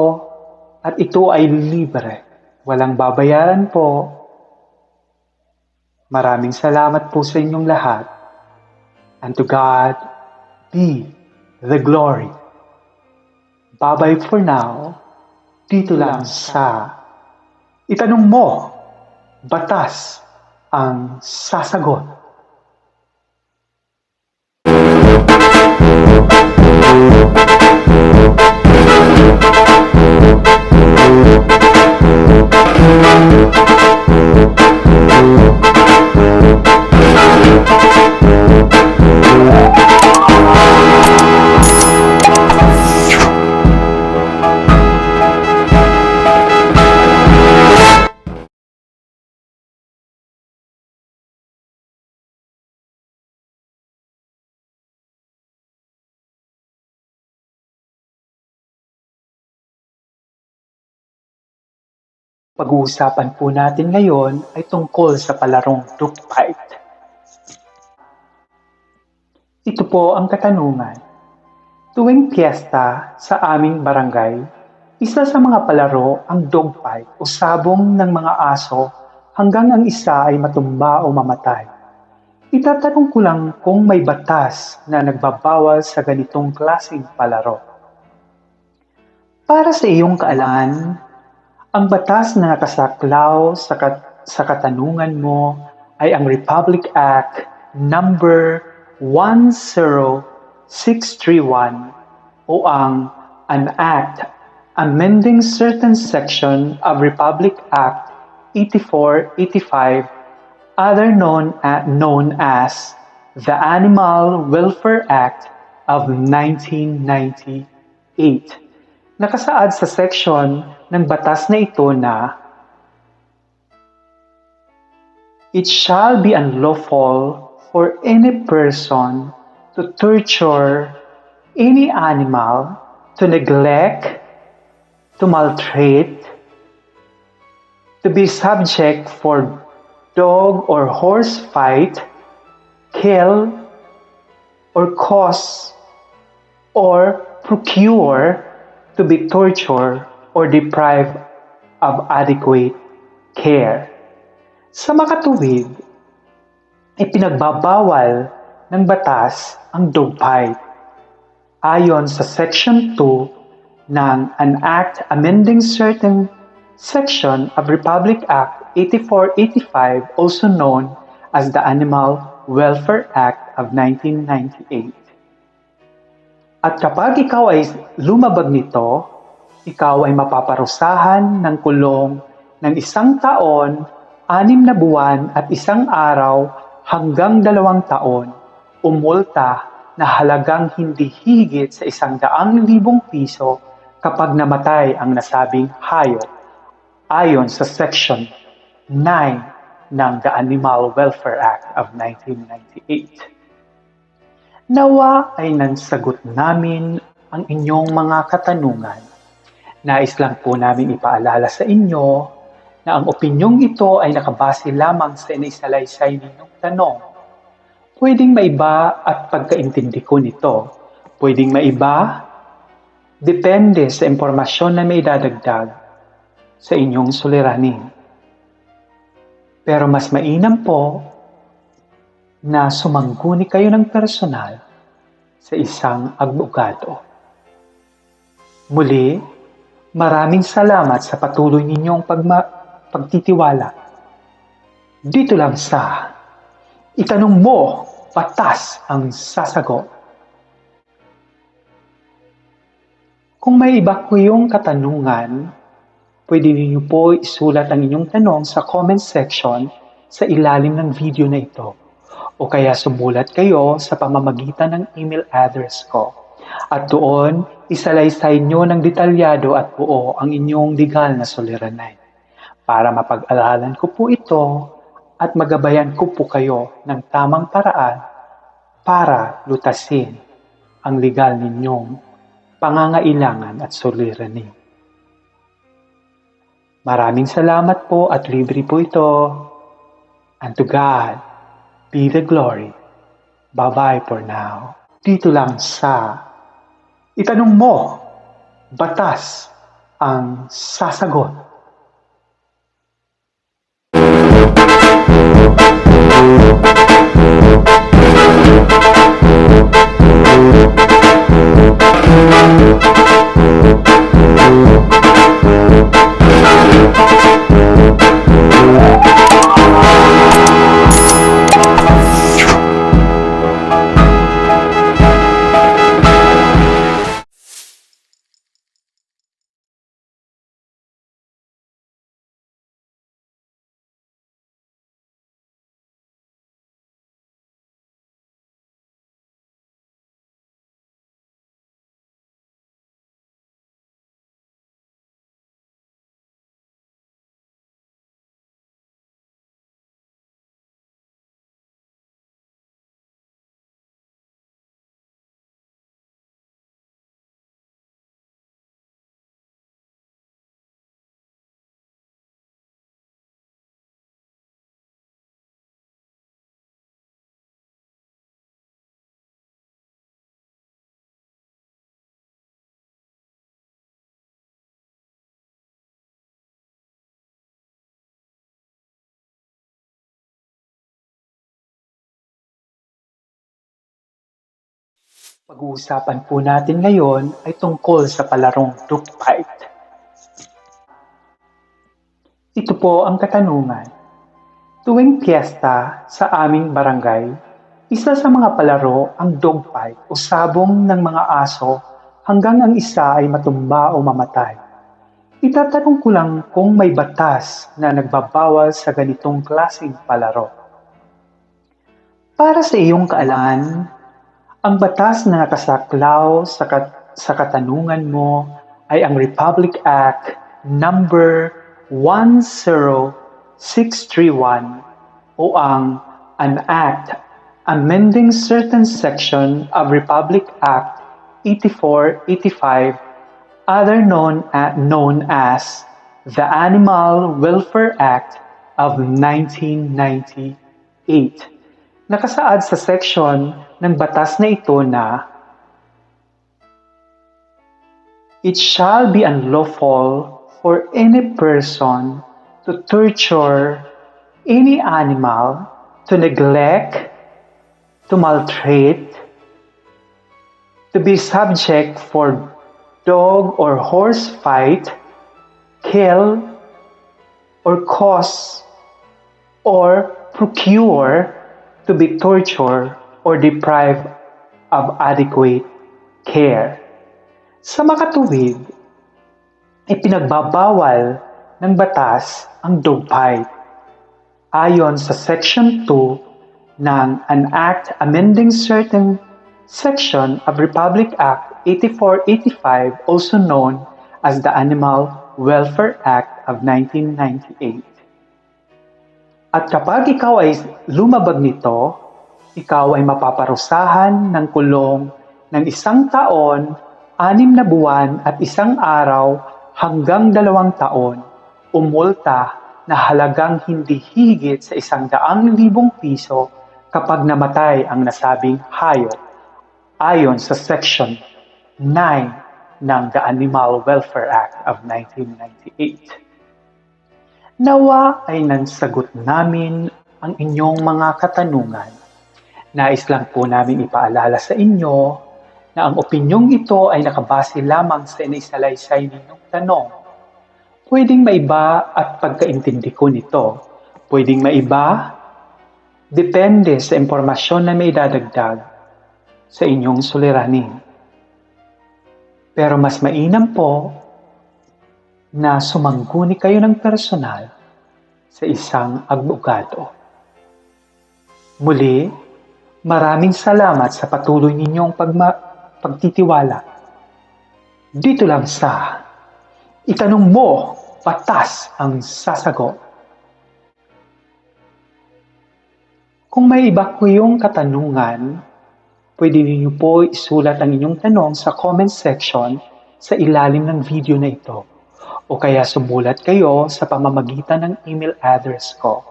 at ito ay libre. Walang babayaran po. Maraming salamat po sa inyong lahat. And to God be the glory. Bye-bye for now. Dito lang sa Itanong Mo, Batas ang Sasagot. Pag-uusapan po natin ngayon ay tungkol sa palarong duck fight. Ito po ang katanungan. Tuwing piyesta sa aming barangay, isa sa mga palaro ang dog fight o sabong ng mga aso hanggang ang isa ay matumba o mamatay. Itatanong ko lang kung may batas na nagbabawal sa ganitong klaseng palaro. Para sa iyong kaalaman, ang batas na nakasaklaw sa katanungan mo ay ang Republic Act number 10631 o ang An Act amending certain section of Republic Act 8485, other known as the Animal Welfare Act of 1998. Nakasaad sa section ng batas na ito na it shall be unlawful for any person to torture any animal, to neglect, to maltreat, to be subject for dog or horse fight, kill, or cause, or procure to be tortured or deprived of adequate care. Sa makatuwid, ay pinagbabawal ng batas ang dog fight. Ayon sa Section 2 ng An Act amending certain section of Republic Act 8485, also known as the Animal Welfare Act of 1998. At kapag ikaw ay lumabag nito, ikaw ay mapaparusahan ng kulong ng 1 taon, 6 na buwan at 1 araw hanggang 2 taon o multa na halagang hindi higit sa 100,000 piso kapag namatay ang nasabing hayop ayon sa Section 9 ng the Animal Welfare Act of 1998. Nawa ay nasagot namin ang inyong mga katanungan. Nais lang po namin ipaalala sa inyo na ang opinyong ito ay nakabase lamang sa inaisalaysay ninyong tanong. Pwedeng maiba at pagkaintindi ko nito. Pwedeng maiba, depende sa impormasyon na may dadagdag sa inyong suliranin. Pero mas mainam po na sumangguni kayo ng personal sa isang abogado. Muli, maraming salamat sa patuloy ninyong pagtitiwala. Dito lang sa Itanong Mo, Batas ang Sasagot. Kung may iba ko yung katanungan, pwede niyo po isulat ang inyong tanong sa comment section sa ilalim ng video na ito. O kaya sumulat kayo sa pamamagitan ng email address ko. At doon, isalaysay nyo ng detalyado at buo ang inyong legal na suliranin. Para mapag-aralan ko po ito at magabayan ko po kayo ng tamang paraan para lutasin ang legal ninyong pangangailangan at suliranin. Maraming salamat po at libre po ito. And to God be the glory. Bye-bye for now. Dito lang sa Itanong Mo, Batas ang Sasagot. Pag-uusapan po natin ngayon ay tungkol sa palarong duck fight. Ito po ang katanungan. Tuwing piyesta sa aming barangay, isa sa mga palaro ang dog fight o sabong ng mga aso hanggang ang isa ay matumba o mamatay. Itatanong ko lang kung may batas na nagbabawal sa ganitong klaseng palaro. Para sa iyong kaalaman, ang batas na nakasaklaw sa katanungan mo ay ang Republic Act number 10631 o ang An Act Amending Certain Section of Republic Act 8485, other known as the Animal Welfare Act of 1998. Nakasaad sa section ng batas na ito na it shall be unlawful for any person to torture any animal, to neglect, to maltreat, to be subject for dog or horse fight, kill, or cause or procure to be tortured or deprived of adequate care. Sa makatuwid, ipinagbabawal ng batas ang dogfight. Ayon sa Section 2 ng An Act Amending Certain Section of Republic Act 8485, also known as the Animal Welfare Act of 1998. At kapag ikaw ay lumabag nito, ikaw ay mapaparusahan ng kulong ng 1 taon, 6 na buwan at 1 araw hanggang 2 taon o multa na halagang hindi higit sa 100,000 piso kapag namatay ang nasabing hayop ayon sa Section 9 ng the Animal Welfare Act of 1998. Nawa ay nansagot namin ang inyong mga katanungan. Nais lang po namin ipaalala sa inyo na ang opinyong ito ay nakabase lamang sa inaisalaysay ninyong tanong. Pwedeng maiba at pagkaintindi ko nito. Pwedeng maiba, depende sa impormasyon na may dadagdag sa inyong suliranin. Pero mas mainam po na sumangguni kayo ng personal sa isang abogado. Muli, maraming salamat sa patuloy ninyong pagtitiwala. Dito lang sa Itanong Mo, Batas ang Sasagot. Kung may iba ko yung katanungan, pwede niyo po isulat ang inyong tanong sa comment section sa ilalim ng video na ito. O kaya sumulat kayo sa pamamagitan ng email address ko.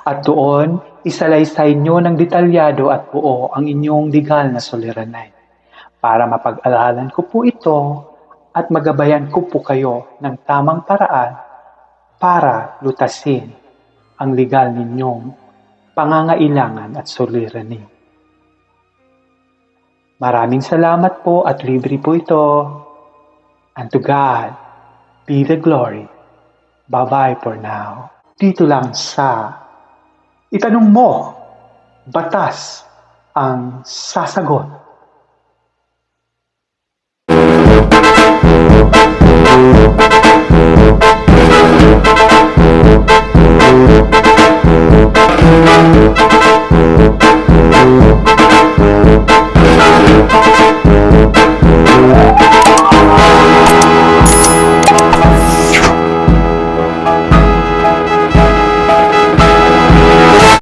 At doon, isalaysay nyo ng detalyado at buo ang inyong legal na suliranin. Para mapag-aralan ko po ito at magabayan ko po kayo ng tamang paraan para lutasin ang legal ninyong pangangailangan at suliranin. Maraming salamat po at libre po ito. And to God be the glory. Bye-bye for now. Dito lang sa Itanong Mo, Batas ang Sasagot.